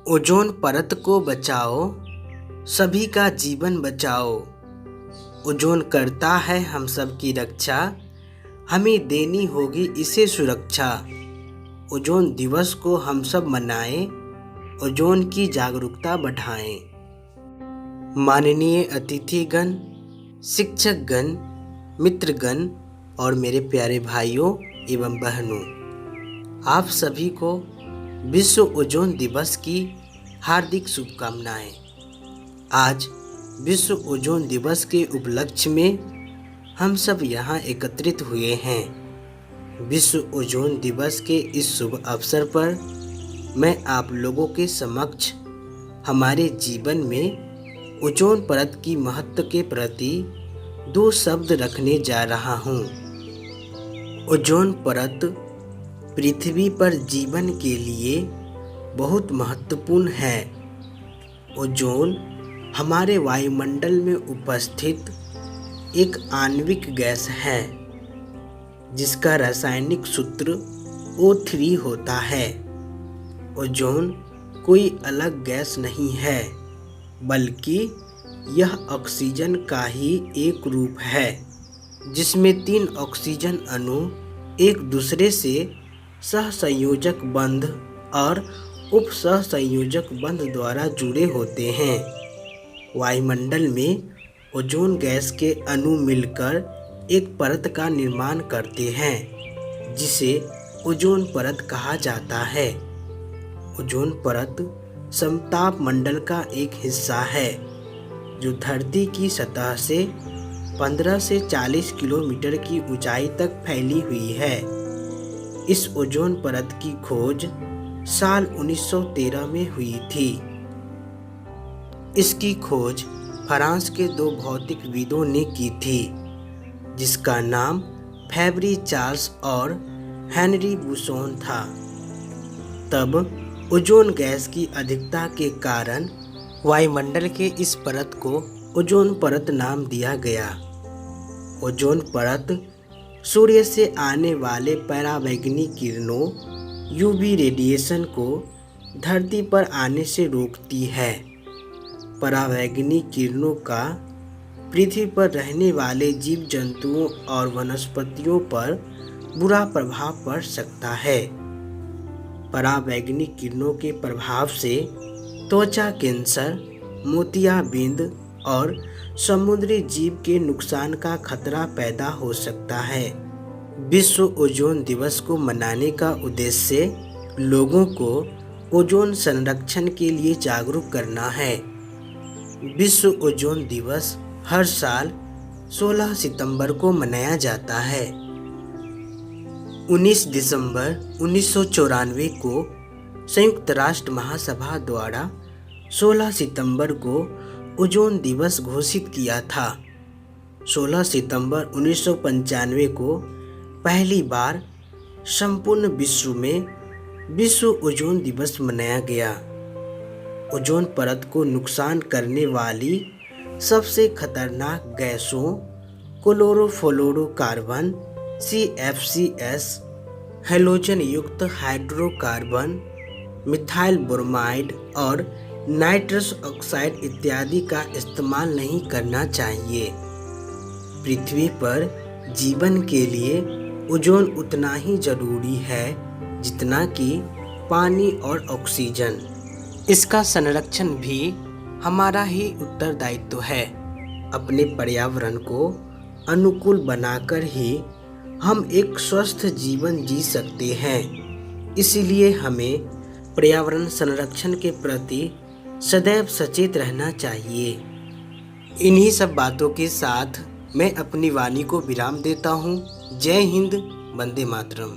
Ozone परत को बचाओ, सभी का जीवन बचाओ। ओजोन करता है हम सब की रक्षा, हमें देनी होगी इसे सुरक्षा। ओजोन दिवस को हम सब मनाएं, ओजोन की जागरूकता बढ़ाएं। माननीय अतिथिगण, शिक्षकगण, मित्रगण और मेरे प्यारे भाइयों एवं बहनों, आप सभी को विश्व ओजोन दिवस की हार्दिक शुभकामनाएं। आज विश्व ओजोन दिवस के उपलक्ष्य में हम सब यहाँ एकत्रित हुए हैं। विश्व ओजोन दिवस के इस शुभ अवसर पर मैं आप लोगों के समक्ष हमारे जीवन में ओजोन परत की महत्व के प्रति 2 शब्द रखने जा रहा हूँ। ओजोन परत पृथ्वी पर जीवन के लिए बहुत महत्वपूर्ण है। ओजोन हमारे वायुमंडल में उपस्थित एक आणविक गैस है जिसका रासायनिक सूत्र O3 होता है। ओजोन कोई अलग गैस नहीं है, बल्कि यह ऑक्सीजन का ही एक रूप है जिसमें 3 ऑक्सीजन अणु एक दूसरे से सहसंयोजक बंध और उप सहसंयोजक बंध द्वारा जुड़े होते हैं। वायुमंडल में ओजोन गैस के अणु मिलकर एक परत का निर्माण करते हैं जिसे ओजोन परत कहा जाता है। ओजोन परत समताप मंडल का एक हिस्सा है जो धरती की सतह से 15 से 40 किलोमीटर की ऊंचाई तक फैली हुई है। इस ओजोन परत की खोज साल 1913 में हुई थी। इसकी खोज फ्रांस के 2 भौतिकविदों ने की थी जिसका नाम फेब्री चार्ल्स और हेनरी बुसोन था। तब ओजोन गैस की अधिकता के कारण वायुमंडल के इस परत को ओजोन परत नाम दिया गया। ओजोन परत सूर्य से आने वाले पराबैंगनी किरणों UV रेडिएशन को धरती पर आने से रोकती है। पराबैंगनी किरणों का पृथ्वी पर रहने वाले जीव जंतुओं और वनस्पतियों पर बुरा प्रभाव पड़ सकता है। पराबैंगनी किरणों के प्रभाव से त्वचा कैंसर, मोतियाबिंद और समुद्री जीव के नुकसान का खतरा पैदा हो सकता है। विश्व ओजोन दिवस को मनाने का उद्देश्य लोगों को ओजोन संरक्षण के लिए जागरूक करना है। विश्व ओजोन दिवस हर साल 16 सितंबर को मनाया जाता है। 19 दिसंबर 1994 को संयुक्त राष्ट्र महासभा द्वारा 16 सितंबर को ओजोन दिवस घोषित किया था। 16 सितंबर 1995 को पहली बार संपूर्ण विश्व में विश्व ओजोन दिवस मनाया गया। ओजोन परत को नुकसान करने वाली सबसे खतरनाक गैसों क्लोरोफ्लोरोकार्बन CFCs, हैलोजन युक्त हाइड्रोकार्बन, मिथाइल ब्रोमाइड और नाइट्रस ऑक्साइड इत्यादि का इस्तेमाल नहीं करना चाहिए। पृथ्वी पर जीवन के लिए ओजोन उतना ही जरूरी है जितना कि पानी और ऑक्सीजन। इसका संरक्षण भी हमारा ही उत्तरदायित्व है। अपने पर्यावरण को अनुकूल बनाकर ही हम एक स्वस्थ जीवन जी सकते हैं। इसलिए हमें पर्यावरण संरक्षण के प्रति सदैव सचेत रहना चाहिए। इन्हीं सब बातों के साथ मैं अपनी वाणी को विराम देता हूँ। जय हिंद, वंदे मातरम।